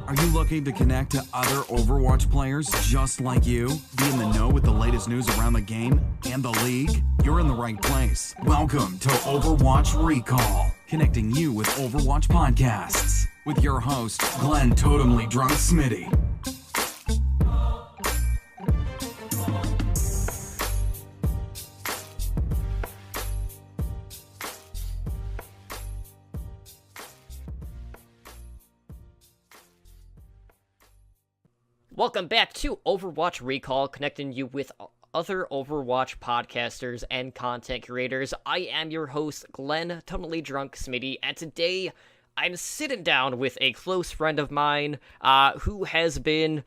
Are you looking to connect to other Overwatch players just like you? Be in the know with the latest news around the game and the league? You're in the right place. Welcome to Overwatch Recall, connecting you with Overwatch podcasts. With your host, Glen Totemlydrunk Smiddy. Welcome back to Overwatch Recall, connecting you with other Overwatch podcasters and content creators. I am your host, Glen Totemlydrunk Smiddy, and today I'm sitting down with a close friend of mine who has been,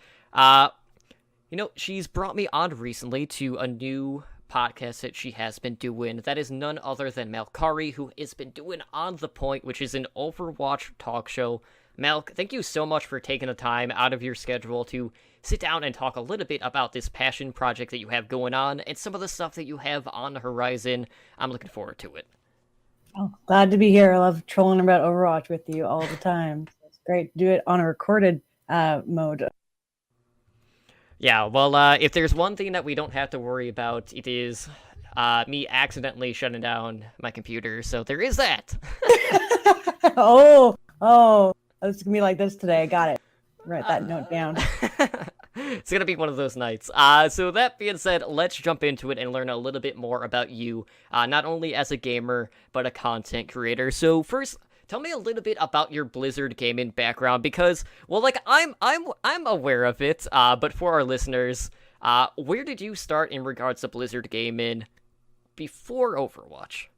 she's brought me on recently to a new podcast that she has been doing. That is none other than Malkarii, who has been doing On The Point, which is an Overwatch talk show. Malk, thank you so much for taking the time out of your schedule to sit down and talk a little bit about this passion project that you have going on and some of the stuff that you have on the horizon. I'm looking forward to it. Oh, glad to be here. I love trolling about Overwatch with you all the time. It's great to do it on a recorded mode. Yeah, well, if there's one thing that we don't have to worry about, it is me accidentally shutting down my computer. So there is that. Oh, it's going to be like this today. Got it. Write that note down. It's going to be one of those nights. So that being said, let's jump into it and learn a little bit more about you, not only as a gamer, but a content creator. So first, tell me a little bit about your Blizzard gaming background, because, well, like, I'm aware of it, but for our listeners, where did you start in regards to Blizzard gaming before Overwatch?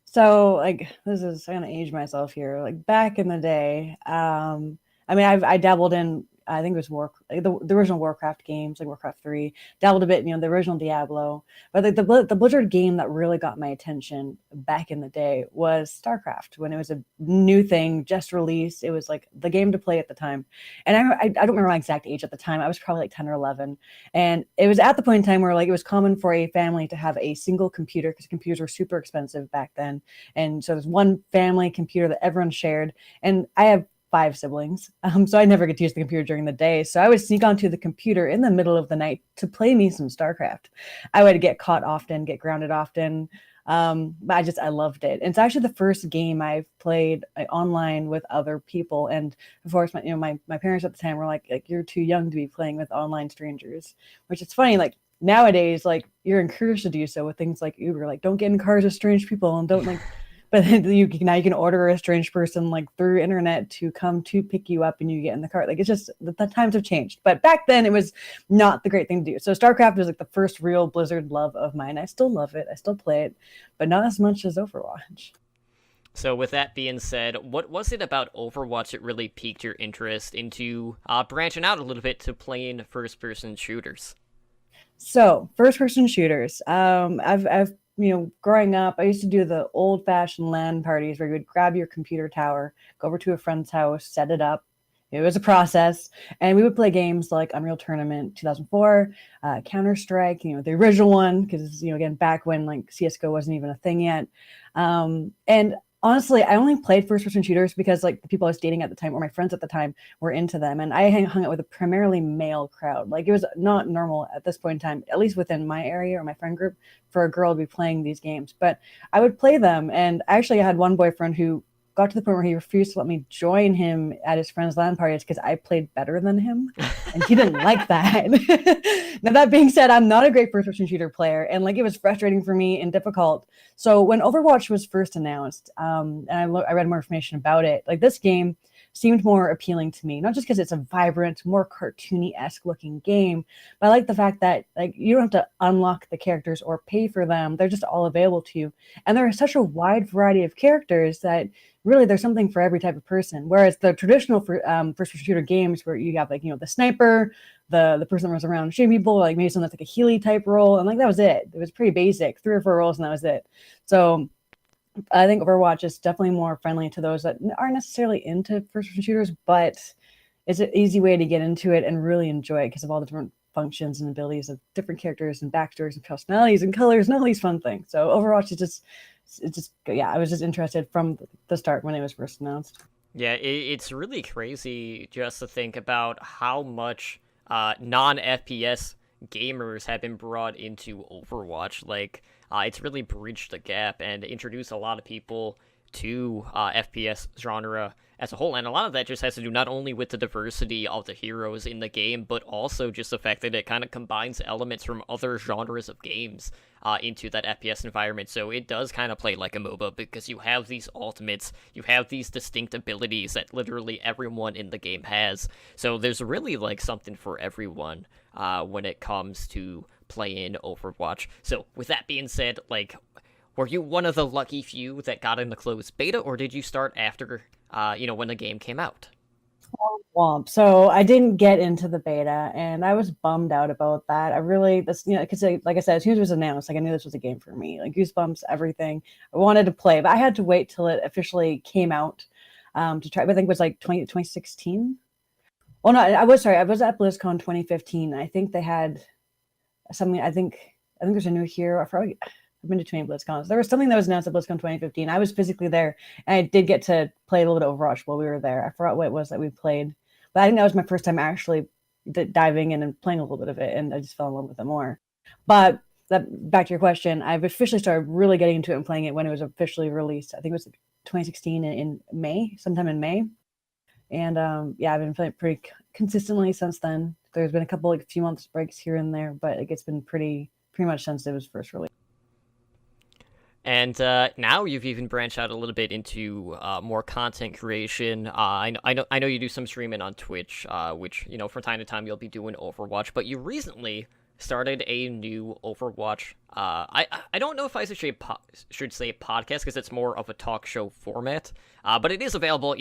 So, like, I'm going to age myself here. Like, back in the day, I dabbled in, I think it was the original Warcraft games, like Warcraft 3, dabbled a bit, the original Diablo. But like the Blizzard game that really got my attention back in the day was StarCraft, when it was a new thing, just released. It was like the game to play at the time. And I don't remember my exact age at the time. I was probably like 10 or 11. And it was at the point in time where like it was common for a family to have a single computer, because computers were super expensive back then. And so there's one family computer that everyone shared. And I have 5 siblings, so I never get to use the computer during the day. So I would sneak onto the computer in the middle of the night to play me some StarCraft. I would get caught often, get grounded often, but I loved it. And it's actually the first game I've played online with other people. And of course, my parents at the time were like, you're too young to be playing with online strangers, which is funny. Like nowadays, like you're encouraged to do so with things like Uber, like don't get in cars with strange people and don't like. But now you can order a strange person like through internet to come to pick you up and you get in the car. Like it's just the times have changed. But back then it was not the great thing to do. So StarCraft was like the first real Blizzard love of mine. I still love it. I still play it, but not as much as Overwatch. So with that being said, what was it about Overwatch that really piqued your interest into branching out a little bit to playing first-person shooters? So first-person shooters. I've growing up, I used to do the old-fashioned LAN parties where you would grab your computer tower, go over to a friend's house, set it up. It was a process, and we would play games like Unreal Tournament 2004, Counter-Strike, the original one, because, again, back when, like, CSGO wasn't even a thing yet. And honestly, I only played first-person shooters because, like, the people I was dating at the time, or my friends at the time, were into them, and I hung out with a primarily male crowd. Like, it was not normal at this point in time, at least within my area or my friend group, for a girl to be playing these games. But I would play them, and actually I had one boyfriend who got to the point where he refused to let me join him at his friend's LAN parties because I played better than him, and he didn't like that. Now, that being said, I'm not a great first-person shooter player, and like it was frustrating for me and difficult. So when Overwatch was first announced, and I read more information about it, like this game seemed more appealing to me, not just because it's a vibrant, more cartoony-esque looking game, but I like the fact that like you don't have to unlock the characters or pay for them. They're just all available to you. And there are such a wide variety of characters that really there's something for every type of person. Whereas the traditional first-person shooter games where you have like, the sniper, the person that runs around shooting people, like maybe something that's like a Healy type role, and like that was it. It was pretty basic, 3 or 4 roles, and that was it. So I think Overwatch is definitely more friendly to those that aren't necessarily into first-person shooters, but it's an easy way to get into it and really enjoy it because of all the different functions and abilities of different characters and backstories and personalities and colors and all these fun things. So Overwatch is I was just interested from the start when it was first announced. Yeah, it's really crazy just to think about how much non FPS gamers have been brought into Overwatch. Like, it's really bridged the gap and introduced a lot of people to FPS genre as a whole. And a lot of that just has to do not only with the diversity of the heroes in the game, but also just the fact that it kind of combines elements from other genres of games into that FPS environment. So it does kind of play like a MOBA because you have these ultimates, you have these distinct abilities that literally everyone in the game has. So there's really like something for everyone when it comes to playing Overwatch. So with that being said, like, were you one of the lucky few that got in the closed beta, or did you start after, when the game came out? Womp. So I didn't get into the beta, and I was bummed out about that. I really, because like I said, as soon as it was announced, like I knew this was a game for me. Like Goosebumps, everything. I wanted to play, but I had to wait till it officially came out to try. I think it was like 2016. Well, no, I was sorry. I was at BlizzCon 2015. I think they had something. I think there's a new hero. I've been to too many BlizzCons. There was something that was announced at BlizzCon 2015. I was physically there, and I did get to play a little bit of Overwatch while we were there. I forgot what it was that we played, but I think that was my first time actually diving in and playing a little bit of it, and I just fell in love with it more. But back to your question, I've officially started really getting into it and playing it when it was officially released. I think it was 2016 in May, sometime in May. And yeah, I've been playing pretty consistently since then. There's been a couple, like, few months breaks here and there, but it's been pretty much since it was first released. And now you've even branched out a little bit into more content creation. I know you do some streaming on Twitch, which from time to time you'll be doing Overwatch. But you recently started a new Overwatch. I don't know if I should say podcast because it's more of a talk show format. But it is available,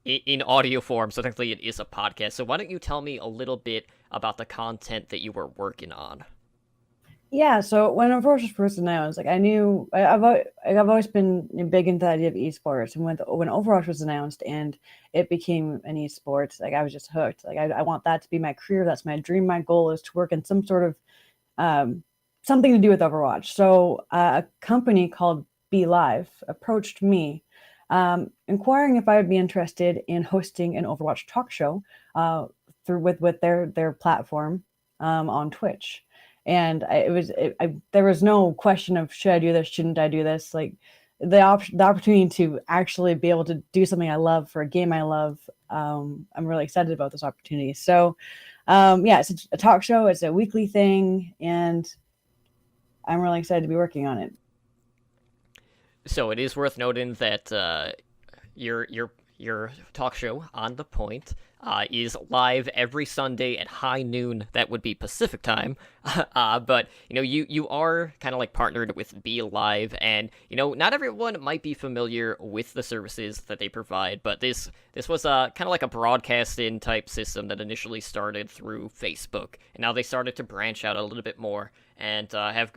in audio form. So technically it is a podcast. So why don't you tell me a little bit about the content that you were working on? Yeah, so when Overwatch was first announced, like I knew I've always been big into the idea of esports, and when Overwatch was announced and it became an esports, like I was just hooked. Like I want that to be my career. That's my dream. My goal is to work in some sort of something to do with Overwatch. So a company called Be Live approached me, inquiring if I would be interested in hosting an Overwatch talk show through with their platform on Twitch. And there was no question of should I do this, shouldn't I do this. Like the opportunity to actually be able to do something I love for a game I love. I'm really excited about this opportunity. So yeah, it's a talk show. It's a weekly thing, and I'm really excited to be working on it. So it is worth noting that your talk show On the Point is live every Sunday at high noon. That would be Pacific time. But you are kind of like partnered with Be Live, and not everyone might be familiar with the services that they provide. But this was kind of like a broadcasting type system that initially started through Facebook, and now they started to branch out a little bit more and have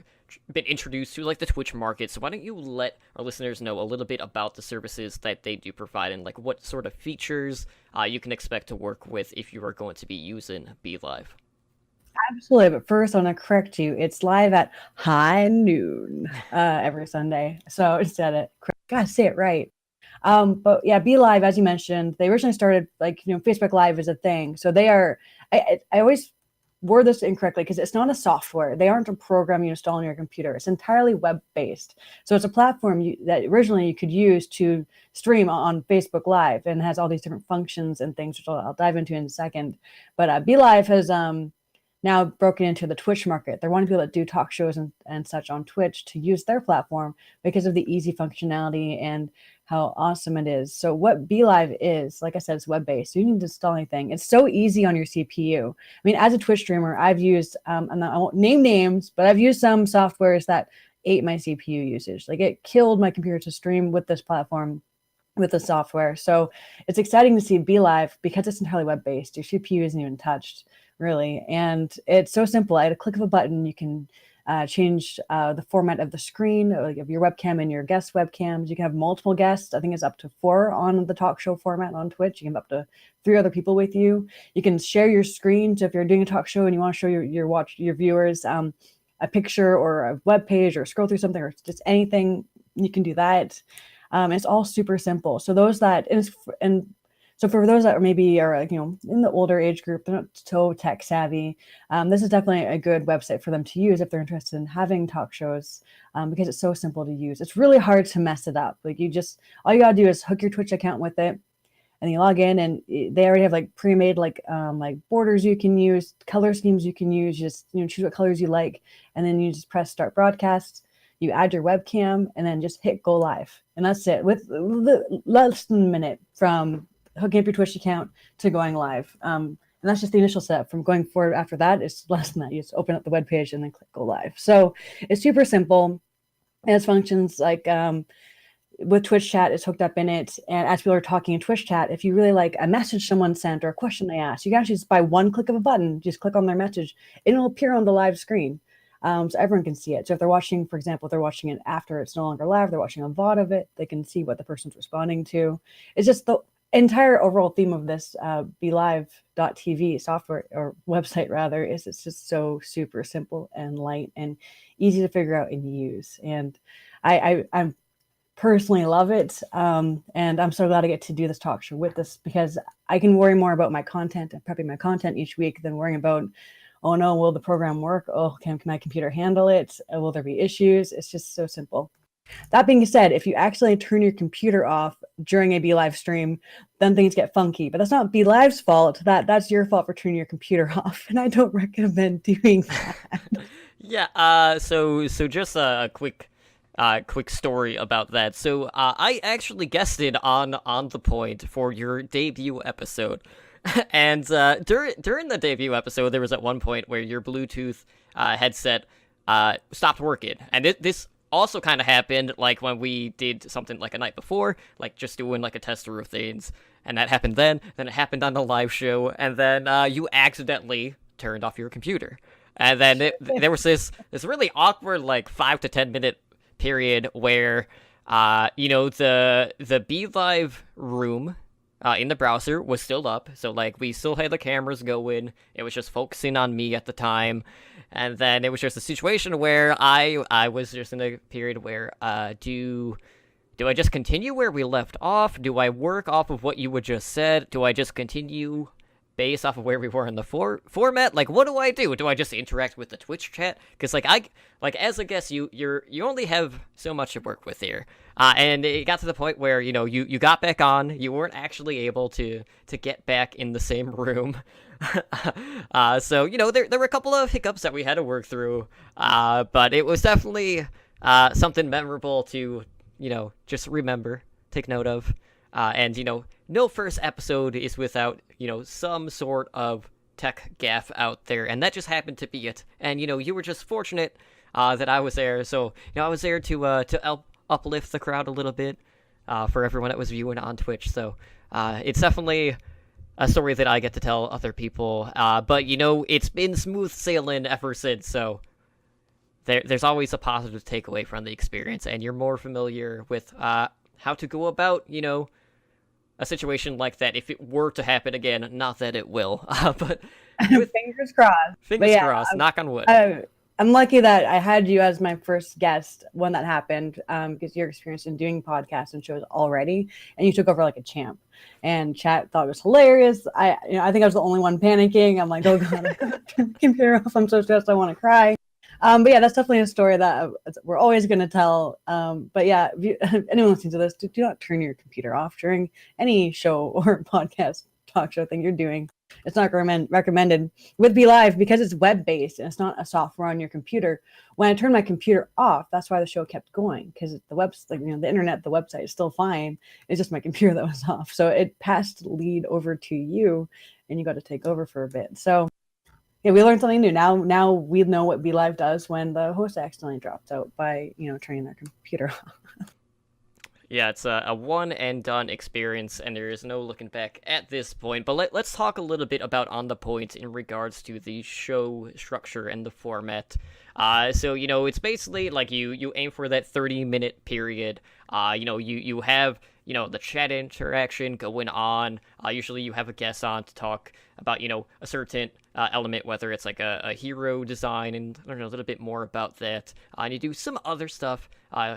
been introduced to like the Twitch market. So why don't you let our listeners know a little bit about the services that they do provide and like what sort of features you can expect to work with if you are going to be using Be Live. Absolutely, but first I want to correct you. It's live at high noon every Sunday. So instead of gotta say it right. But yeah, Be Live, as you mentioned, they originally started like Facebook Live is a thing. So they are. I always word this incorrectly because it's not a software. They aren't a program you install on your computer. It's entirely web-based. So it's a platform that originally you could use to stream on Facebook Live, and has all these different functions and things, which I'll dive into in a second. But Be Live has now broken into the Twitch market. They're wanting people that do talk shows and such on Twitch to use their platform because of the easy functionality and how awesome it is. So what Be Live is, like I said, it's web-based. So you need to install anything. It's so easy on your CPU. I mean, as a Twitch streamer, I've used, I won't name names, but I've used some softwares that ate my CPU usage. Like it killed my computer to stream with this platform, with the software. So it's exciting to see Be Live because it's entirely web-based. Your CPU isn't even touched, really. And it's so simple. At a click of a button, you can change the format of the screen, of your webcam and your guest webcams. You can have multiple guests. I think it's up to 4 on the talk show format on Twitch. You can have up to 3 other people with you. You can share your screen. So if you're doing a talk show and you want to show your viewers a picture or a web page or scroll through something or just anything, you can do that. It's all super simple. So those that and so for those that are maybe are like, in the older age group, they're not so tech savvy. This is definitely a good website for them to use if they're interested in having talk shows, because it's so simple to use. It's really hard to mess it up. Like all you gotta do is hook your Twitch account with it, and you log in, and they already have like pre-made like borders you can use, color schemes you can use. Just choose what colors you like, and then you just press start broadcast. You add your webcam, and then just hit go live, and that's it. With less than a minute from hooking up your Twitch account to going live. And that's just the initial setup. From going forward after that, it's less than that. You just open up the web page and then click go live. So it's super simple. It has functions like with Twitch chat, it's hooked up in it. And as people are talking in Twitch chat, if you really like a message someone sent or a question they asked, you can actually just by one click of a button, just click on their message, and it'll appear on the live screen. So everyone can see it. So if they're watching, for example, if they're watching it after it's no longer live, they're watching a VOD of it, they can see what the person's responding to. It's just the entire overall theme of this BeLive.tv software, or website rather, is it's just so super simple and light and easy to figure out and use. And I personally love it. And I'm so glad I get to do this talk show with this, because I can worry more about my content and prepping my content each week than worrying about, oh no, will the program work? Oh, can my computer handle it? Will there be issues? It's just so simple. That being said, if you actually turn your computer off during a BeLive stream, then things get funky. But that's not BeLive's fault. That's your fault for turning your computer off, and I don't recommend doing that. Yeah. So just a quick story about that. So I actually guested on the point for your debut episode, and during the debut episode, there was at one point where your Bluetooth headset stopped working, and this also kind of happened like when we did something like a night before, like just doing like a tester of things, and that happened then it happened on the live show, and then you accidentally turned off your computer, and then there was this really awkward like 5 to 10 minute period where the BeLive room in the browser was still up, so like we still had the cameras going. It was just focusing on me at the time. And then it was just a situation where I was just in a period where do I just continue where we left off? Do I work off of what you had just said? Do I just continue based off of where we were in the format? Like, what do I do? Do I just interact with the Twitch chat? Because as a guest, you only have so much to work with here. And it got to the point where you got back on. You weren't actually able to get back in the same room. So there were a couple of hiccups that we had to work through, but it was definitely something memorable to just remember, take note of, and no first episode is without some sort of tech gaffe out there, and that just happened to be it. And you were just fortunate that I was there, so I was there to uplift the crowd a little bit for everyone that was viewing on Twitch. So it's definitely a story that I get to tell other people, but it's been smooth sailing ever since, so there's always a positive takeaway from the experience, and you're more familiar with how to go about, a situation like that if it were to happen again. Not that it will, but fingers crossed. Fingers crossed, knock on wood. I'm lucky that I had you as my first guest when that happened, because you're experienced in doing podcasts and shows already, and you took over like a champ. And chat thought it was hilarious. I think I was the only one panicking. I'm like, oh god, I gotta turn the computer off. I'm so stressed. I want to cry. But yeah, that's definitely a story that we're always going to tell. But yeah, if anyone listening to this, do not turn your computer off during any show or podcast talk show thing you're doing. It's not recommended with BeLive because it's web-based and it's not a software on your computer. When I turned my computer off, that's why the show kept going, because the internet, the website is still fine. It's just my computer that was off. So it passed the lead over to you, and you got to take over for a bit. So yeah, we learned something new. Now we know what BeLive does when the host accidentally drops out by turning their computer off. Yeah, it's a one and done experience, and there is no looking back at this point. But let's talk a little bit about on the point in regards to the show structure and the format. So it's basically like you aim for that 30-minute period. You have the chat interaction going on. Usually you have a guest on to talk about a certain element, whether it's like a hero design, and learn a little bit more about that. And you do some other stuff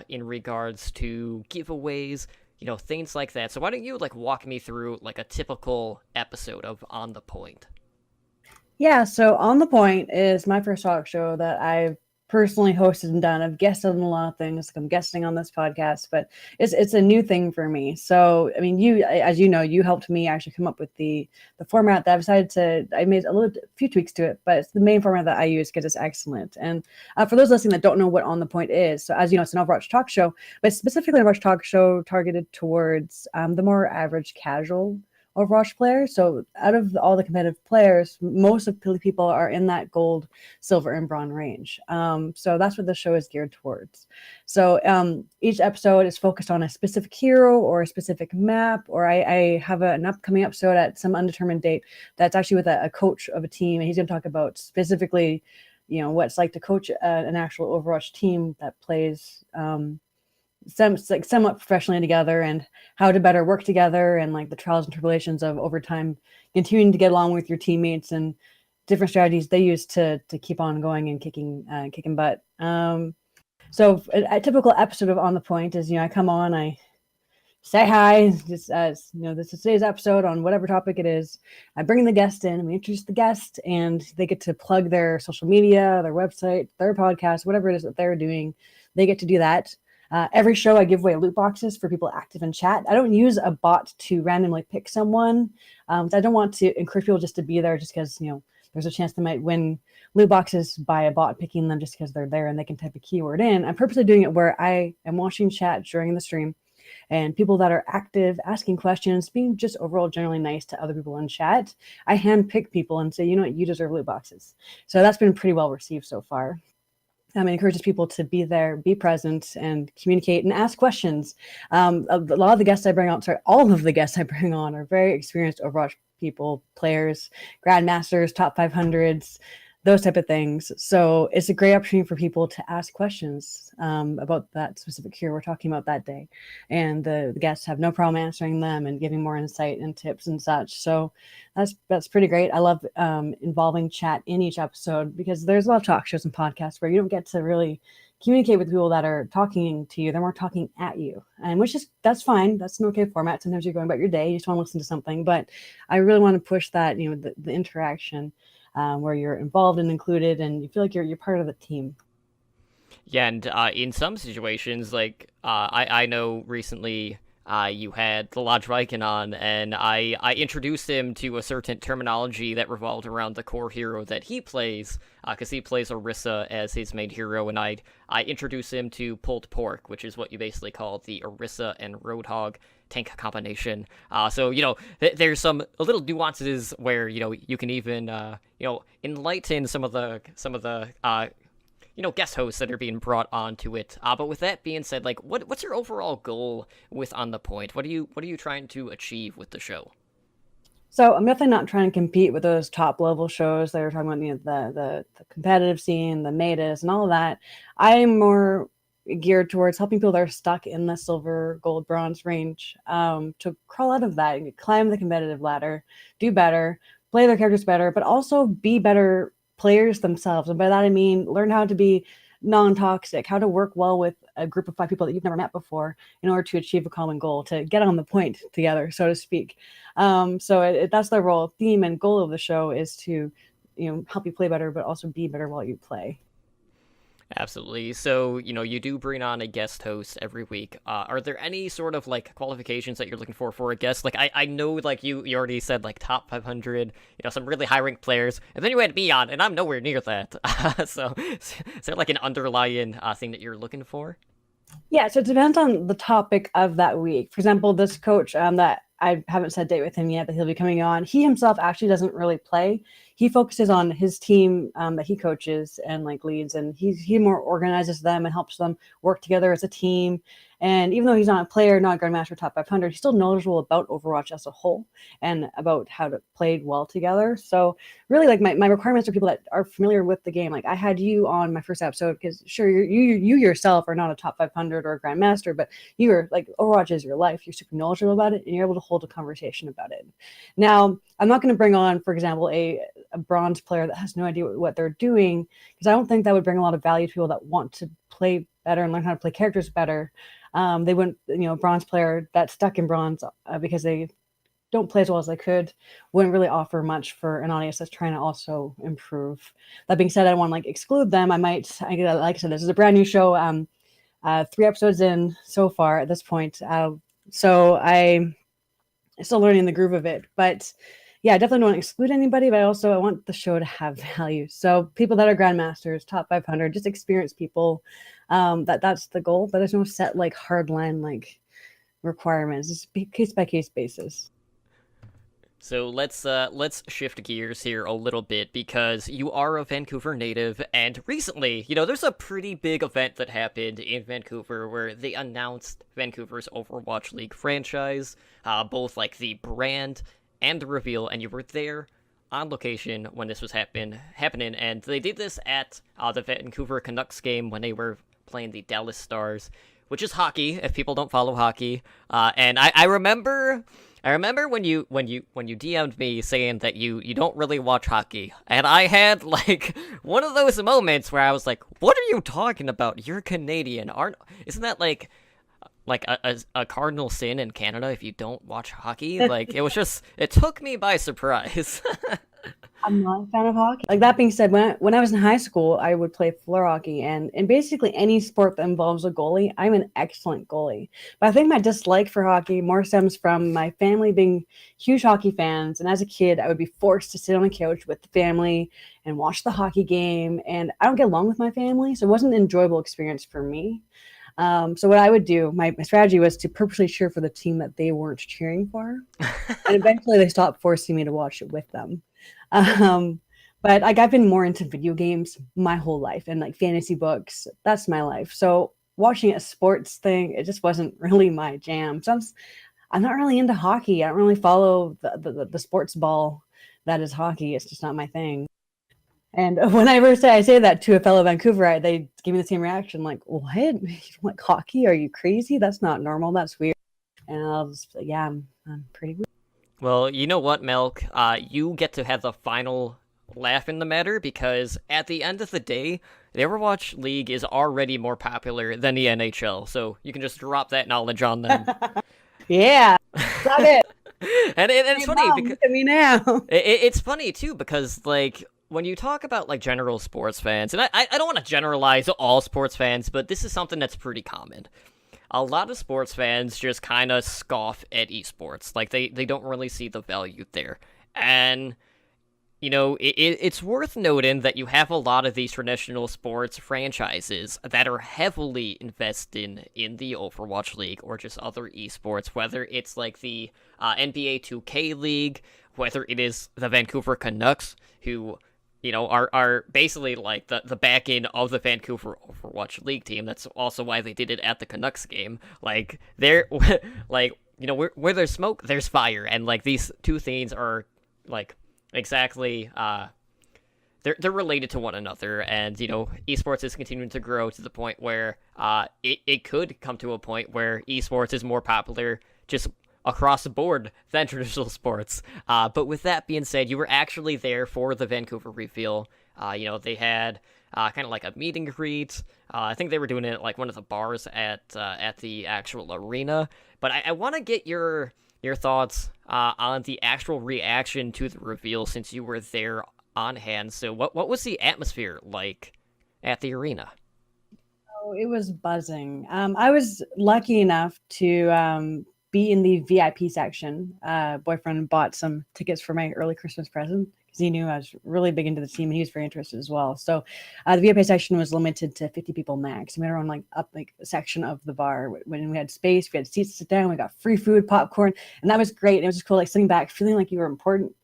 in regards to giveaways, things like that. So why don't you like walk me through like a typical episode of On the Point? Yeah, so On the Point is my first talk show that I've personally hosted and done. I've guested on a lot of things. I'm guesting on this podcast, but it's a new thing for me. So, I mean, as you know, you helped me actually come up with the format that I made a few tweaks to it, but it's the main format that I use because it's excellent. And for those listening that don't know what On the Point is, so as you know, it's an Overwatch talk show, but specifically an Overwatch talk show targeted towards the more average casual Overwatch players. So out of all the competitive players, most of the people are in that gold, silver, and bronze range. So that's what the show is geared towards. So each episode is focused on a specific hero or a specific map, or I have an upcoming episode at some undetermined date that's actually with a coach of a team, and he's going to talk about specifically, what it's like to coach an actual Overwatch team that plays somewhat professionally together, and how to better work together, and like the trials and tribulations of over time continuing to get along with your teammates, and different strategies they use to keep on going and kicking butt. So a typical episode of On the Point is, I come on, I say hi, just as this is today's episode on whatever topic it is. I bring the guest in, we introduce the guest, and they get to plug their social media, their website, their podcast, whatever it is that they're doing. They get to do that. Every show I give away loot boxes for people active in chat. I don't use a bot to randomly pick someone. I don't want to encourage people just to be there just because, there's a chance they might win loot boxes by a bot picking them just because they're there and they can type a keyword in. I'm purposely doing it where I am watching chat during the stream, and people that are active, asking questions, being just overall generally nice to other people in chat. I handpick people and say, you deserve loot boxes. So that's been pretty well received so far. It encourages people to be there, be present, and communicate and ask questions. A lot of the guests I bring on, all of the guests I bring on are very experienced Overwatch people, players, grandmasters, top 500s, those type of things. So it's a great opportunity for people to ask questions about that specific hero we're talking about that day. And the guests have no problem answering them and giving more insight and tips and such. So that's pretty great. I love involving chat in each episode, because there's a lot of talk shows and podcasts where you don't get to really communicate with people that are talking to you. They're more talking at you, and that's fine. That's an okay format. Sometimes you're going about your day, you just want to listen to something, but I really want to push that, the interaction where you're involved and included, and you feel like you're part of the team. Yeah, and in some situations, like I know recently you had the Lodge Viking on, and I introduced him to a certain terminology that revolved around the core hero that he plays, because he plays Orisa as his main hero, and I introduced him to pulled pork, which is what you basically call the Orisa and Roadhog tank combination. So there's some little nuances where you can even enlighten some of the guest hosts that are being brought onto it. But with that being said, like what's your overall goal with On the Point? What are you trying to achieve with the show? So I'm definitely not trying to compete with those top level shows that are talking about the competitive scene, the metas, and all of that. I'm more geared towards helping people that are stuck in the silver, gold, bronze range to crawl out of that and climb the competitive ladder, do better, play their characters better, but also be better players themselves. And by that I mean learn how to be non-toxic, how to work well with a group of 5 people that you've never met before in order to achieve a common goal, to get on the point together, so to speak. So that's the role, theme, and goal of the show, is to help you play better, but also be better while you play. Absolutely. So, you do bring on a guest host every week. Are there any sort of, like, qualifications that you're looking for a guest? Like, I know, like, you already said, like, top 500, some really high-ranked players, and then you had me on, and I'm nowhere near that. So, is there, like, an underlying thing that you're looking for? Yeah, so it depends on the topic of that week. For example, this coach that I haven't set a date with him yet, but he'll be coming on. He himself actually doesn't really play. He focuses on his team that he coaches and like leads, and he more organizes them and helps them work together as a team And even though he's not a player, not a Grandmaster top 500, he's still knowledgeable about Overwatch as a whole and about how to play well together. So really, like my requirements are people that are familiar with the game. Like I had you on my first episode because sure, you yourself are not a top 500 or a Grandmaster, but you are like Overwatch is your life. You're super knowledgeable about it, and you're able to hold a conversation about it. Now, I'm not going to bring on, for example, a bronze player that has no idea what they're doing, because I don't think that would bring a lot of value to people that want to play better and learn how to play characters better. They wouldn't, bronze player that's stuck in bronze because they don't play as well as they could wouldn't really offer much for an audience that's trying to also improve. That being said, I don't want to like exclude them. Like I said, this is a brand new show. 3 episodes in so far at this point. So I'm still learning the groove of it, but yeah, I definitely don't want to exclude anybody, but I want the show to have value. So people that are Grandmasters, top 500, just experienced people, that's the goal, but there's no set like hard line like requirements. It's case by case basis. So let's shift gears here a little bit, because you are a Vancouver native, and recently, there's a pretty big event that happened in Vancouver where they announced Vancouver's Overwatch League franchise, both like the brand and the reveal, and you were there on location when this was happening, and they did this at the Vancouver Canucks game when they were playing the Dallas Stars, which is hockey, if people don't follow hockey. And I remember when you DM'd me saying that you don't really watch hockey, and I had like one of those moments where I was like, "What are you talking about? You're Canadian, isn't that like a cardinal sin in Canada if you don't watch hockey?" Like it took me by surprise. I'm not a fan of hockey. Like that being said, when I was in high school, I would play floor hockey, and basically any sport that involves a goalie, I'm an excellent goalie. But I think my dislike for hockey more stems from my family being huge hockey fans, and as a kid, I would be forced to sit on the couch with the family and watch the hockey game, and I don't get along with my family, so it wasn't an enjoyable experience for me. So what I would do, my strategy was to purposely cheer for the team that they weren't cheering for, and eventually they stopped forcing me to watch it with them. But like I've been more into video games my whole life, and like fantasy books, that's my life. So watching a sports thing, it just wasn't really my jam. So I'm not really into hockey. I don't really follow the sports ball that is hockey. It's just not my thing. And whenever I say that to a fellow Vancouverite, they give me the same reaction, like, "What? You don't like hockey? Are you crazy? That's not normal. That's weird." And I'll just, yeah, I'm pretty weird. Well, you know what, Melk? You get to have the final laugh in the matter, because at the end of the day, the Overwatch League is already more popular than the NHL, so you can just drop that knowledge on them. Yeah, stop it. And it's funny Mom, because look at me now. it's funny too, because like when you talk about like general sports fans, and I don't want to generalize all sports fans, but this is something that's pretty common. A lot of sports fans just kind of scoff at esports. Like, they don't really see the value there. And, it's worth noting that you have a lot of these traditional sports franchises that are heavily invested in the Overwatch League or just other esports, whether it's like the NBA 2K League, whether it is the Vancouver Canucks, who are basically like the back end of the Vancouver Overwatch League team. That's also why they did it at the Canucks game. Like, they're, like, where there's smoke, there's fire. And, like, these two things are, like, exactly, they're related to one another. And, esports is continuing to grow to the point where it could come to a point where esports is more popular just across the board than traditional sports. But with that being said, you were actually there for the Vancouver reveal. They had kind of like a meet and greet. I think they were doing it at like one of the bars at the actual arena. But I want to get your thoughts on the actual reaction to the reveal, since you were there on hand. So what was the atmosphere like at the arena? Oh, it was buzzing. I was lucky enough to be in the VIP section. Boyfriend bought some tickets for my early Christmas present because he knew I was really big into the team and he was very interested as well. So the VIP section was limited to 50 people max. We were on like up like a section of the bar when we had space, we had seats to sit down, we got free food, popcorn, and that was great. It was just cool, like sitting back, feeling like you were important.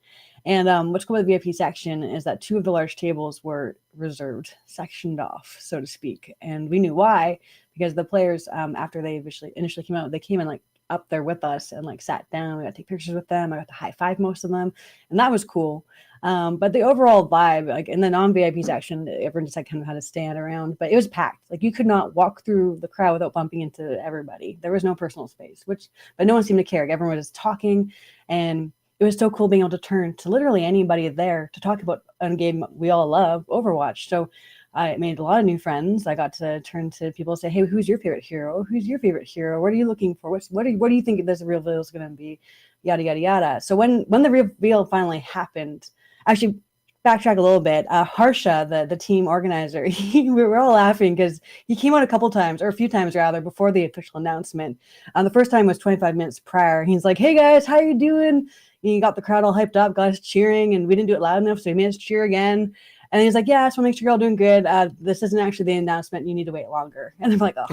And what's cool about the VIP section is that 2 of the large tables were reserved, sectioned off, so to speak. And we knew why, because the players, after they initially came out, they came in like up there with us and like sat down. We got to take pictures with them. I got to high five most of them, and that was cool. But the overall vibe, like in the non-VIP section, everyone just like kind of had to stand around, but it was packed. Like you could not walk through the crowd without bumping into everybody. There was no personal space, but no one seemed to care. Everyone was just talking, and it was so cool being able to turn to literally anybody there to talk about a game we all love, Overwatch. So I made a lot of new friends. I got to turn to people and say, "Hey, who's your favorite hero? Who's your favorite hero? What are you looking for? What do you think this reveal is going to be?" Yada yada yada. So when the reveal finally happened, actually backtrack a little bit. Harsha, the team organizer, we were all laughing because he came out a couple times, or a few times rather, before the official announcement. The first time was 25 minutes prior. He's like, "Hey guys, how you doing?" He got the crowd all hyped up, got us cheering, and we didn't do it loud enough, so he made us cheer again. And he's like, "Yeah, I just want to make sure you're all doing good. This isn't actually the announcement. You need to wait longer." And I'm like, "Oh."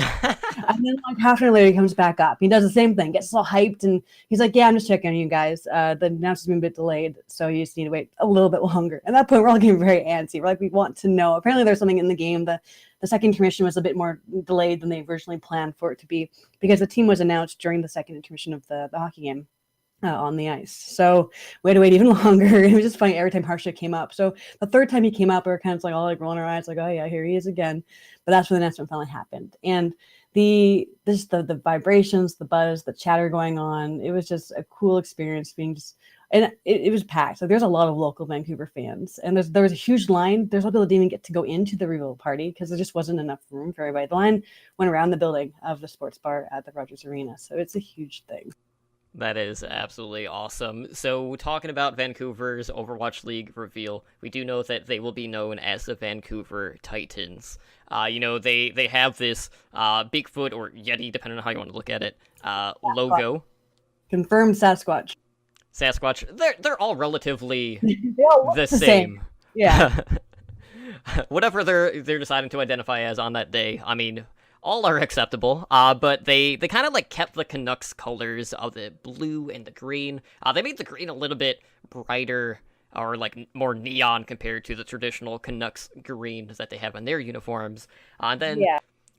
And then like half an hour later, he comes back up. He does the same thing, gets us all hyped, and he's like, "Yeah, I'm just checking on you guys. The announcement's been a bit delayed, so you just need to wait a little bit longer." At that point, we're all getting very antsy. We're like, we want to know. Apparently, there's something in the game. The second intermission was a bit more delayed than they originally planned for it to be, because the team was announced during the second intermission of the hockey game. On the ice. So we had to wait even longer. It was just funny every time Harsha came up. So the third time he came up, we were kind of like all like rolling our eyes, like, "Oh yeah, here he is again." But that's when the announcement finally happened. And the vibrations, the buzz, the chatter going on, it was just a cool experience being just, and it was packed. So there's a lot of local Vancouver fans, and there was a huge line. There's a lot of people that didn't even get to go into the reveal party because there just wasn't enough room for everybody. The line went around the building of the sports bar at the Rogers Arena. So it's a huge thing. That is absolutely awesome. So, talking about Vancouver's Overwatch League reveal, we do know that they will be known as the Vancouver Titans. They have this Bigfoot or Yeti, depending on how you want to look at it, logo. Confirmed Sasquatch. They're all relatively They all look the same. Yeah. Whatever they're deciding to identify as on that day. I mean, all are acceptable, but they kind of like kept the Canucks colors of the blue and the green. They made the green a little bit brighter, or like more neon compared to the traditional Canucks green that they have in their uniforms. And then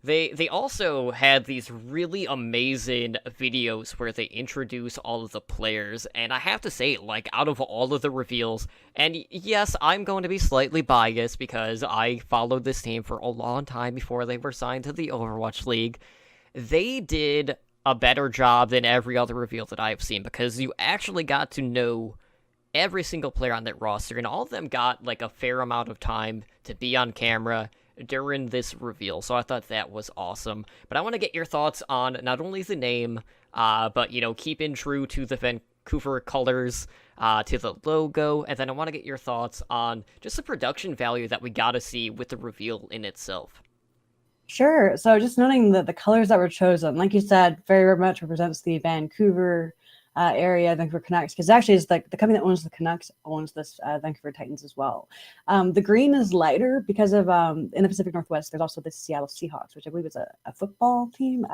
they also had these really amazing videos where they introduce all of the players, and I have to say, like, out of all of the reveals, and yes, I'm going to be slightly biased because I followed this team for a long time before they were signed to the Overwatch League, they did a better job than every other reveal that I've seen, because you actually got to know every single player on that roster, and all of them got, like, a fair amount of time to be on camera during this reveal, so I thought that was awesome. But I want to get your thoughts on not only the name, but, keeping true to the Vancouver colors, to the logo, and then I want to get your thoughts on just the production value that we got to see with the reveal in itself. Sure. So just noting that the colors that were chosen, like you said, very much represents the Vancouver area, Vancouver Canucks, because actually it's like the company that owns the Canucks owns this Vancouver Titans as well. The green is lighter because of in the Pacific Northwest there's also the Seattle Seahawks, which I believe is a football team.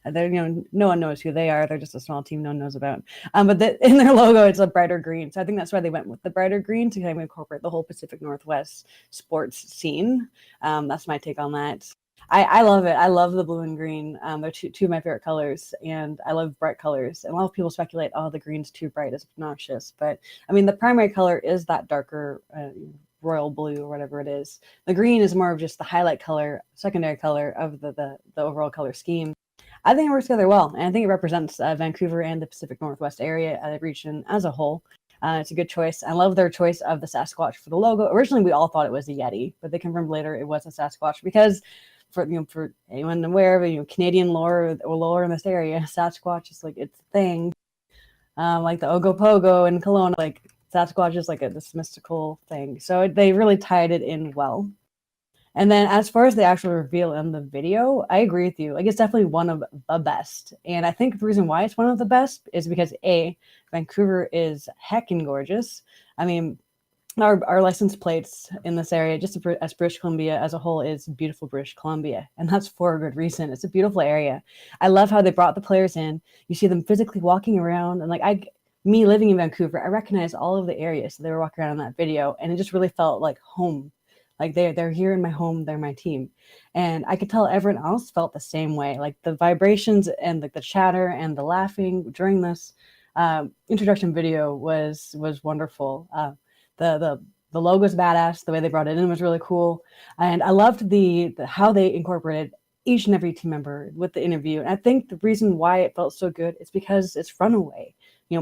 No one knows who they are. They're just a small team no one knows about. But in their logo it's a brighter green, so I think that's why they went with the brighter green, to kind of incorporate the whole Pacific Northwest sports scene. That's my take on that. I love it. I love the blue and green. They're two of my favorite colors, and I love bright colors. And a lot of people speculate, oh, the green's too bright, it's obnoxious. But I mean, the primary color is that darker royal blue or whatever it is. The green is more of just the highlight color, secondary color of the overall color scheme. I think it works together well, and I think it represents Vancouver and the Pacific Northwest area region as a whole. It's a good choice. I love their choice of the Sasquatch for the logo. Originally, we all thought it was a Yeti, but they confirmed later it was a Sasquatch because for anyone aware of Canadian lore or lore in this area, Sasquatch is like its thing. Like the Ogopogo in Kelowna, like Sasquatch is like this mystical thing. So they really tied it in well. And then as far as the actual reveal in the video, I agree with you. Like, it's definitely one of the best. And I think the reason why it's one of the best is because Vancouver is heckin' gorgeous. I mean, our license plates in this area, just as British Columbia as a whole, is beautiful British Columbia, and that's for a good reason. It's a beautiful area. I love how they brought the players in. You see them physically walking around, and like me living in Vancouver, I recognized all of the areas that they were walking around in that video, and it just really felt like home. Like they're here in my home, they're my team. And I could tell everyone else felt the same way. Like the vibrations and like the chatter and the laughing during this introduction video was wonderful. The logo's badass. The way they brought it in was really cool, and I loved the how they incorporated each and every team member with the interview. And I think the reason why it felt so good is because it's Runaway,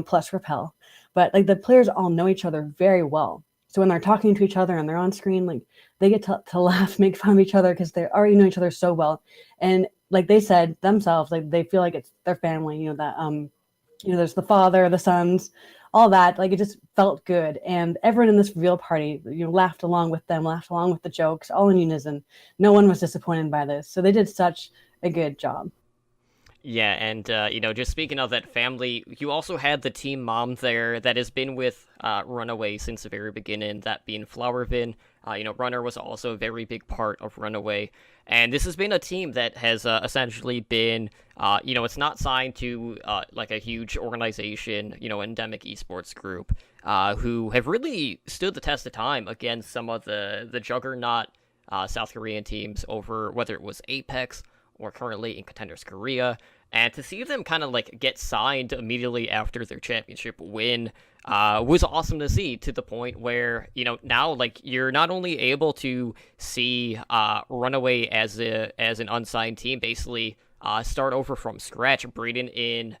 plus Repel, but like the players all know each other very well. So when they're talking to each other and they're on screen, like they get to laugh, make fun of each other because they already know each other so well. And like they said themselves, like they feel like it's their family. That there's the father, the sons, all that. Like it just felt good, and everyone in this reveal party, laughed along with them, laughed along with the jokes, all in unison. No one was disappointed by this, so they did such a good job. Yeah, and, just speaking of that family, you also had the team mom there that has been with Runaway since the very beginning, that being Flowervin. Runner was also a very big part of Runaway. And this has been a team that has essentially been, it's not signed to, like a huge organization, endemic esports group, who have really stood the test of time against some of the juggernaut South Korean teams over whether it was Apex or currently in Contenders Korea, and to see them kind of like get signed immediately after their championship win was awesome to see, to the point where, now like you're not only able to see Runaway as an unsigned team basically start over from scratch, bringing in,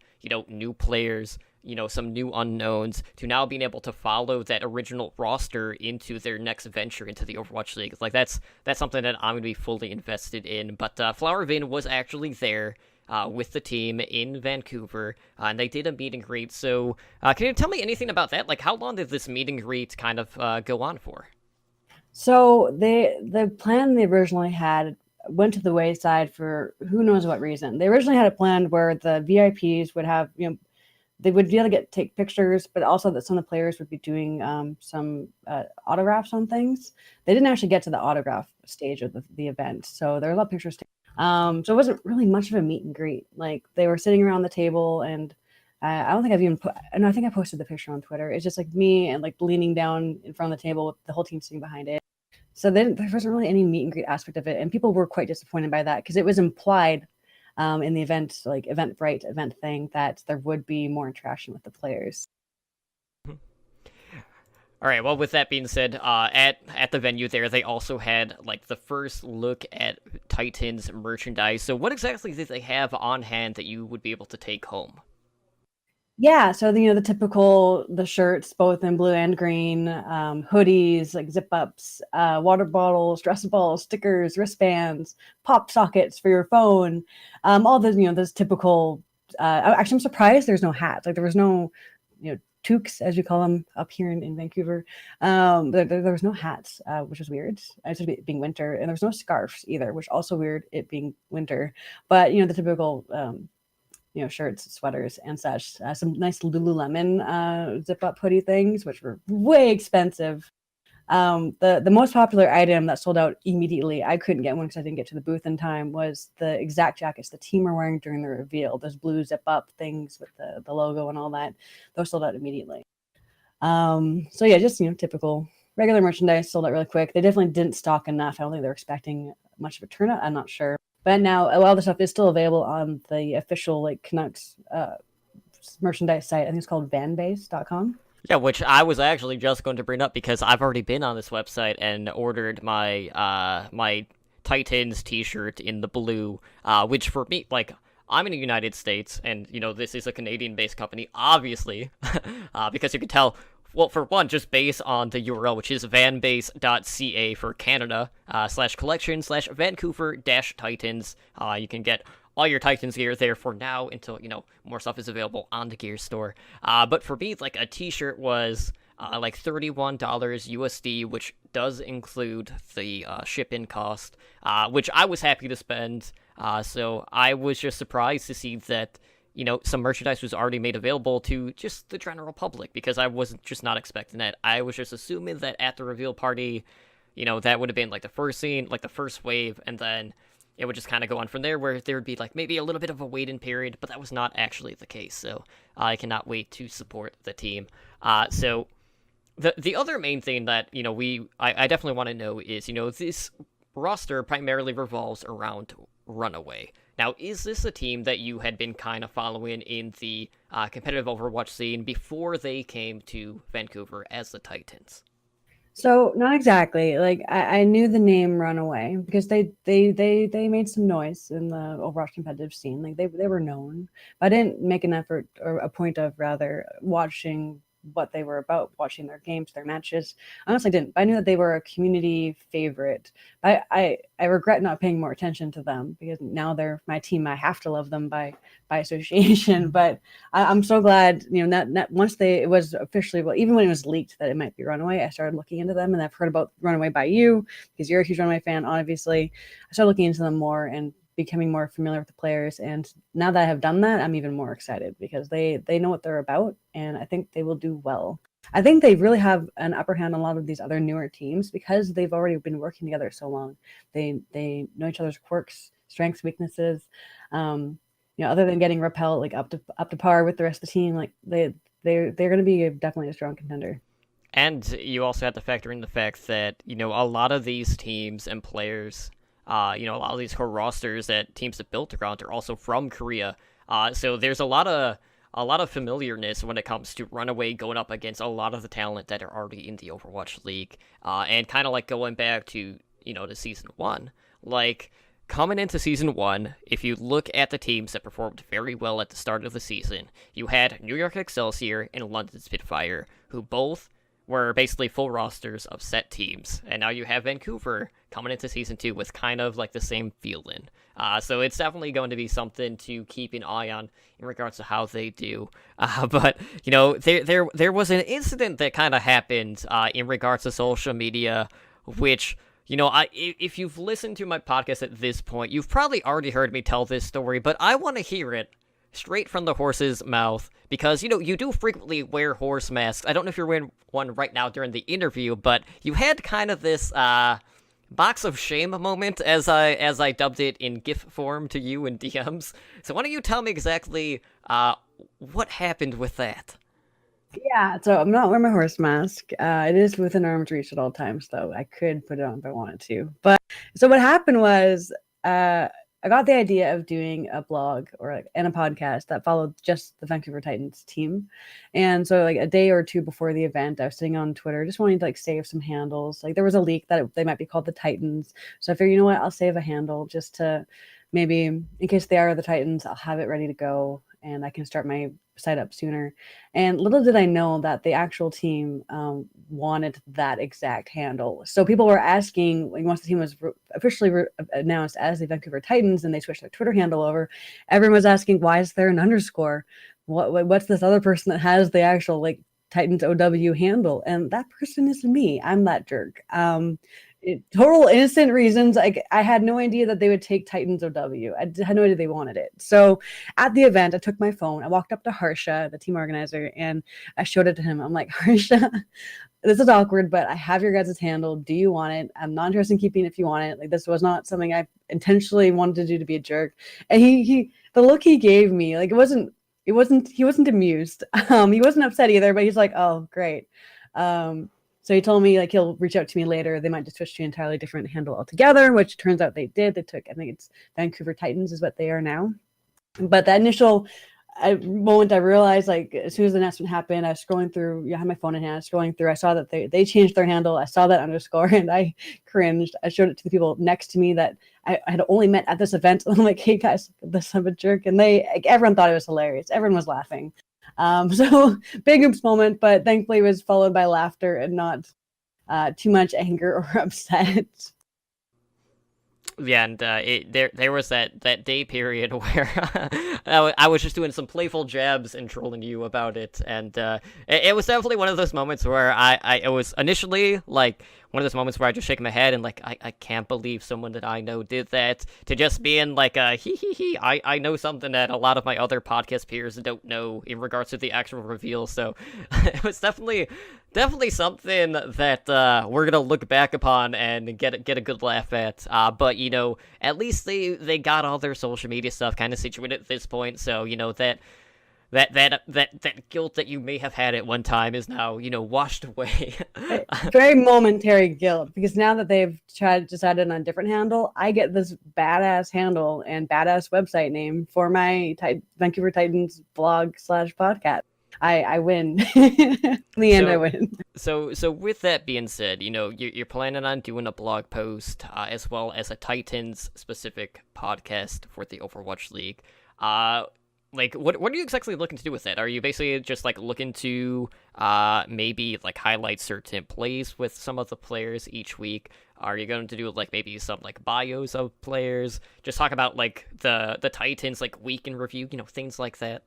new players, some new unknowns, to now being able to follow that original roster into their next venture into the Overwatch League. Like that's something that I'm going to be fully invested in. But Flowervin was actually there with the team in Vancouver, and they did a meet and greet. So can you tell me anything about that? Like, how long did this meet and greet kind of go on for? So the plan they originally had went to the wayside for who knows what reason. They originally had a plan where the VIPs would have, they would be able to take pictures, but also that some of the players would be doing some autographs on things. They didn't actually get to the autograph stage of the event, so there were a lot of pictures. So it wasn't really much of a meet and greet. Like they were sitting around the table, and I don't think I've even put. No, I think I posted the picture on Twitter. It's just like me and like leaning down in front of the table with the whole team sitting behind it. So then there wasn't really any meet and greet aspect of it, and people were quite disappointed by that because it was implied in the event, like Eventbrite event thing, that there would be more interaction with the players. All right, well, with that being said, at the venue there, they also had like the first look at Titans merchandise. So what exactly did they have on hand that you would be able to take home? Yeah, so the typical, the shirts, both in blue and green, hoodies, like zip ups, water bottles, stress balls, stickers, wristbands, pop sockets for your phone, all those those typical. Actually, I'm surprised there's no hats. Like there was no, toques, as we call them up here in Vancouver. There was no hats, which was weird. It being winter, and there was no scarves either, which also weird, it being winter. But the typical. Shirts, sweaters, and such. Some nice Lululemon zip-up hoodie things, which were way expensive. The most popular item that sold out immediately, I couldn't get one because I didn't get to the booth in time, was the exact jackets the team were wearing during the reveal. Those blue zip-up things with the logo and all that. Those sold out immediately. So yeah, just typical regular merchandise sold out really quick. They definitely didn't stock enough. I don't think they're expecting much of a turnout. I'm not sure. But now a lot of the stuff is still available on the official Canucks merchandise site. I think it's called vanbase.com. Yeah, which I was actually just going to bring up because I've already been on this website and ordered my my Titans t-shirt in the blue, which for me, I'm in the United States, and this is a Canadian-based company, obviously, because you can tell. Well, for one, just based on the URL, which is vanbase.ca for Canada, /collection/Vancouver-Titans. You can get all your Titans gear there for now until, more stuff is available on the gear store. But for me, a t-shirt was $31 USD, which does include the shipping cost, which I was happy to spend. So I was just surprised to see that some merchandise was already made available to just the general public, because I wasn't just not expecting that. I was just assuming that at the reveal party, that would have been the first scene, the first wave, and then it would just kind of go on from there, where there would be like maybe a little bit of a wait-in period, but that was not actually the case. So I cannot wait to support the team. So the other main thing that I definitely want to know is this roster primarily revolves around Runaway. Now, is this a team that you had been kind of following in the competitive Overwatch scene before they came to Vancouver as the Titans? So not exactly. Like I knew the name Runaway because they made some noise in the Overwatch competitive scene. Like they were known. But I didn't make an effort or a point of rather watching what they were about, watching their games, their matches. I honestly didn't. But I knew that they were a community favorite. I regret not paying more attention to them because now they're my team. I have to love them by association. But I'm so glad, that once it was officially, well, even when it was leaked that it might be Runaway, I started looking into them, and I've heard about Runaway by you because you're a huge Runaway fan, obviously. I started looking into them more and becoming more familiar with the players, and now that I have done that, I'm even more excited because they know what they're about, and I think they will do well. I think they really have an upper hand on a lot of these other newer teams because they've already been working together so long. They know each other's quirks, strengths, weaknesses. Other than getting repelled like up to par with the rest of the team, like they're going to be definitely a strong contender. And you also have to factor in the fact that a lot of these teams and players, a lot of these core rosters that teams have built around are also from Korea. So there's a lot of familiarness when it comes to Runaway going up against a lot of the talent that are already in the Overwatch League. And kind of like going back to, to Season 1. Like, coming into Season 1, if you look at the teams that performed very well at the start of the season, you had New York Excelsior and London Spitfire, who both were basically full rosters of set teams. And now you have Vancouver coming into Season 2 with kind of like the same feeling. So it's definitely going to be something to keep an eye on in regards to how they do. But, there was an incident that kind of happened in regards to social media, which, if you've listened to my podcast at this point, you've probably already heard me tell this story, but I want to hear it straight from the horse's mouth, because, you do frequently wear horse masks. I don't know if you're wearing one right now during the interview, but you had kind of this box of shame moment, as I dubbed it in GIF form to you in DMs. So why don't you tell me exactly what happened with that? Yeah, so I'm not wearing my horse mask. It is within arm's reach at all times, though. I could put it on if I wanted to. But so what happened was, I got the idea of doing a blog and a podcast that followed just the Vancouver Titans team. And so like a day or two before the event, I was sitting on Twitter just wanting to like save some handles. Like there was a leak that they might be called the Titans. So I figured, I'll save a handle just to maybe in case they are the Titans, I'll have it ready to go and I can start my site up sooner. And little did I know that the actual team wanted that exact handle. So people were asking, like once the team was officially announced as the Vancouver Titans and they switched their Twitter handle over, everyone was asking, why is there an underscore? What's this other person that has the actual like Titans OW handle? And that person is me. I'm that jerk. Total innocent reasons. I had no idea that they would take Titans OW. I had no idea they wanted it. So at the event, I took my phone. I walked up to Harsha, the team organizer, and I showed it to him. I'm like, Harsha, this is awkward, but I have your guys' handle. Do you want it? I'm not interested in keeping it if you want it. Like this was not something I intentionally wanted to do to be a jerk. And he the look he gave me, like he wasn't amused. He wasn't upset either, but he's like, oh, great. So he told me like he'll reach out to me later. They might just switch to an entirely different handle altogether, which turns out they did. They took, I think it's Vancouver Titans is what they are now. But that initial moment I realized, like as soon as the announcement happened, I was scrolling through, I had my phone in hand, scrolling through, I saw that they changed their handle. I saw that underscore and I cringed. I showed it to the people next to me that I had only met at this event. I'm like, hey guys, this I'm a jerk. And everyone thought it was hilarious. Everyone was laughing. So big oops moment, but thankfully it was followed by laughter and not too much anger or upset. Yeah, and there was that day period where I was just doing some playful jabs and trolling you about it, and it was definitely one of those moments where it was initially like one of those moments where I just shake my head and like I can't believe someone that I know did that, to just being like I know something that a lot of my other podcast peers don't know in regards to the actual reveal. So it was definitely something that we're gonna look back upon and get a good laugh at. But at least they got all their social media stuff kind of situated at this point, so that guilt that you may have had at one time is now, washed away. Very momentary guilt, because now that they've decided on a different handle, I get this badass handle and badass website name for my Vancouver Titans blog / podcast. I win. In the end, I win. So with that being said, you're planning on doing a blog post as well as a Titans specific podcast for the Overwatch League. What are you exactly looking to do with it? Are you basically just looking to maybe highlight certain plays with some of the players each week? Are you going to do maybe some bios of players? Just talk about the Titans week in review, things like that.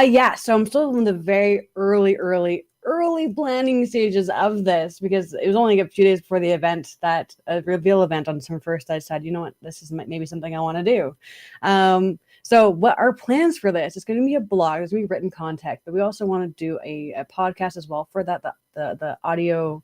Yeah, so I'm still in the very early planning stages of this, because it was only a few days before the event, that reveal event on December 1st, I decided, you know what, this is maybe something I want to do. So what our plans for this, it's going to be a blog, there's going to be written content, but we also want to do a podcast as well for that, the audio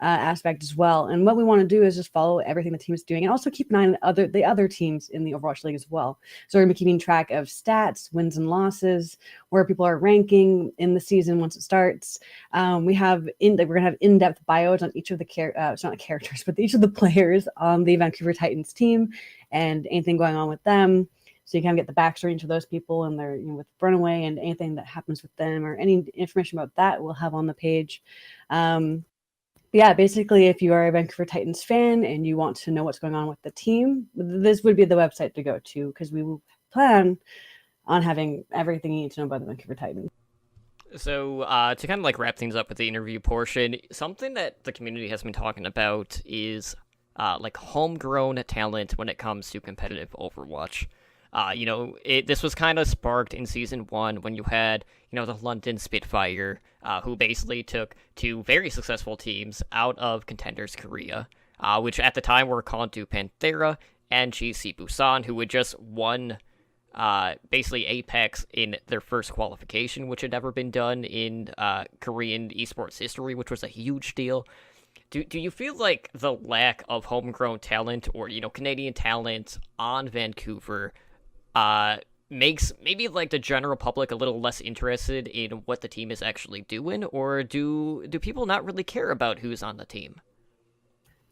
aspect as well. And what we want to do is just follow everything the team is doing, and also keep an eye on the other teams in the Overwatch League as well. So we're going to be keeping track of stats, wins and losses, where people are ranking in the season once it starts. We're going to have in-depth bios on each of the it's not characters, but each of the players on the Vancouver Titans team and anything going on with them. So you kind of get the backstory into those people and their, with Runaway and anything that happens with them, or any information about that we'll have on the page. Yeah, basically, if you are a Vancouver Titans fan and you want to know what's going on with the team, this would be the website to go to, because we will plan on having everything you need to know about the Vancouver Titans. So to kind of wrap things up with the interview portion, something that the community has been talking about is homegrown talent when it comes to competitive Overwatch. This was kind of sparked in Season 1 when you had, the London Spitfire, who basically took two very successful teams out of Contenders Korea, which at the time were Kontu Panthera and GC Busan, who had just won basically Apex in their first qualification, which had never been done in Korean esports history, which was a huge deal. Do you feel like the lack of homegrown talent or, Canadian talent on Vancouver makes maybe the general public a little less interested in what the team is actually doing, or do people not really care about who's on the team?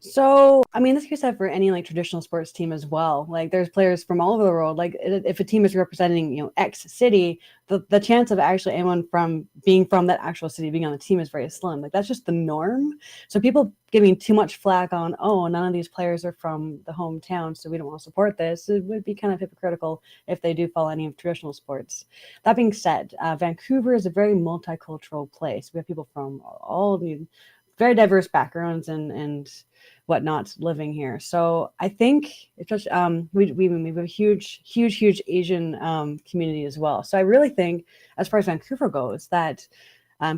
So, I mean, this can be said for any traditional sports team as well. There's players from all over the world. If a team is representing, X city, the chance of actually anyone being from that actual city being on the team is very slim. That's just the norm. So people giving too much flack on, oh, none of these players are from the hometown, so we don't want to support this, it would be kind of hypocritical if they do follow any of traditional sports. That being said, Vancouver is a very multicultural place. We have people from all very diverse backgrounds and whatnot living here. So I think it's just we have a huge Asian community as well. So I really think, as far as Vancouver goes, that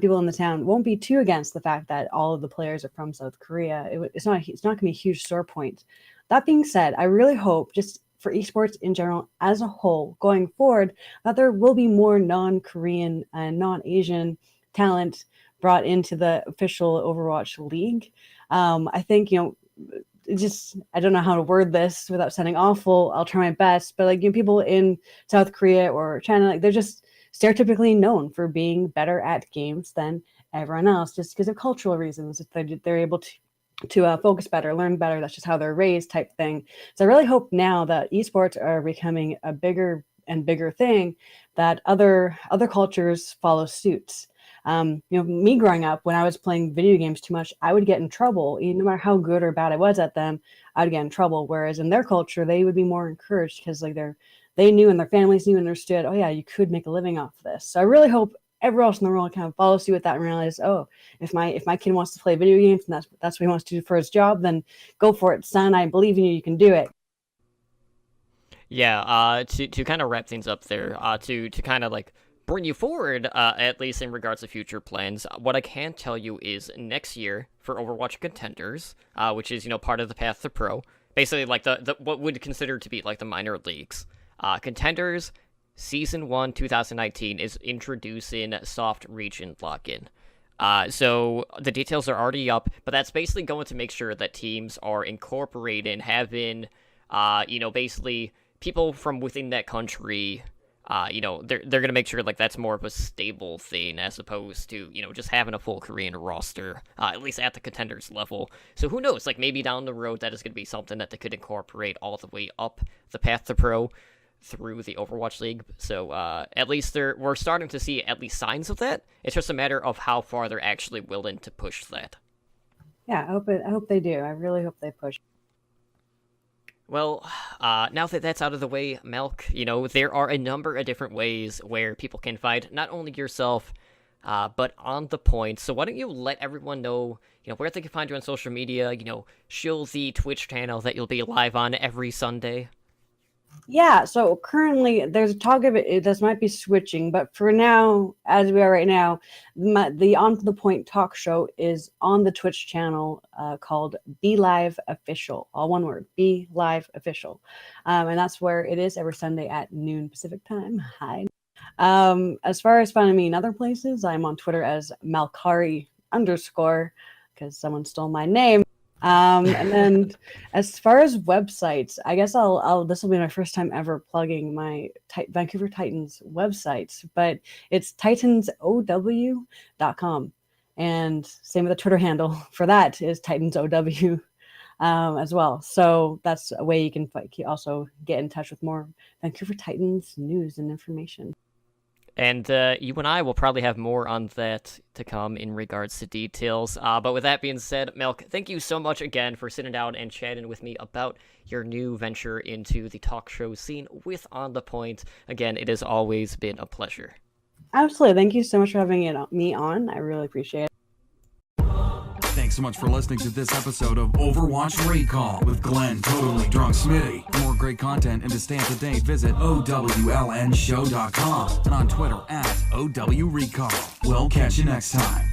people in the town won't be too against the fact that all of the players are from South Korea. It's not going to be a huge sore point. That being said, I really hope, just for esports in general as a whole going forward, that there will be more non-Korean and non-Asian talent brought into the official Overwatch League. I think, I don't know how to word this without sounding awful. I'll try my best, but people in South Korea or China, they're just stereotypically known for being better at games than everyone else, just because of cultural reasons. If they're able to focus better, learn better, that's just how they're raised, type thing. So I really hope now that esports are becoming a bigger and bigger thing, that other cultures follow suit. Me growing up, when I was playing video games too much, I would get in trouble. No matter how good or bad I was at them, I would get in trouble. Whereas in their culture, they would be more encouraged, because they knew, and their families knew and understood, oh yeah, you could make a living off of this. So I really hope everyone else in the world kind of follows suit with that and realize, oh, if my kid wants to play video games and that's what he wants to do for his job, then go for it, son. I believe in you. You can do it. Yeah. To kind of wrap things up there. To kind of bring you forward, at least in regards to future plans, what I can tell you is next year for Overwatch Contenders, which is, part of the path to pro, basically the what would consider to be the minor leagues. Contenders Season 1 2019 is introducing soft region lock-in. So the details are already up, but that's basically going to make sure that teams are incorporating having, basically people from within that country. They're gonna make sure like that's more of a stable thing as opposed to just having a full Korean roster, at least at the contenders level. So who knows? Like maybe down the road that is gonna be something that they could incorporate all the way up the path to pro through the Overwatch League. So at least we're starting to see at least signs of that. It's just a matter of how far they're actually willing to push that. Yeah, I hope they do. I really hope they push. Well, now that that's out of the way, Malk, there are a number of different ways where people can find not only yourself, but on the point. So why don't you let everyone know, where they can find you on social media, shill the Twitch channel that you'll be live on every Sunday. Yeah, so currently there's talk of it. This might be switching, but for now, as we are right now, the On to the Point talk show is on the Twitch channel called Be Live Official. All one word, Be Live Official, and that's where it is every Sunday at noon Pacific time. Hi. As far as finding me in other places, I'm on Twitter as Malkarii _ because someone stole my name. And then as far as websites, I guess this will be my first time ever plugging my Vancouver Titans websites, but it's titansow.com. And same with the Twitter handle for that is titansow as well. So that's a way you can also get in touch with more Vancouver Titans news and information. And you and I will probably have more on that to come in regards to details. But with that being said, Milk, thank you so much again for sitting down and chatting with me about your new venture into the talk show scene with On The Point. Again, it has always been a pleasure. Absolutely. Thank you so much for having me on. I really appreciate it. Thanks so much for listening to this episode of Overwatch Recall with Glen, Totemlydrunk, Smiddy. For more great content and to stay up to date, visit OWLNshow.com and on Twitter at OWRecall. We'll catch you next time.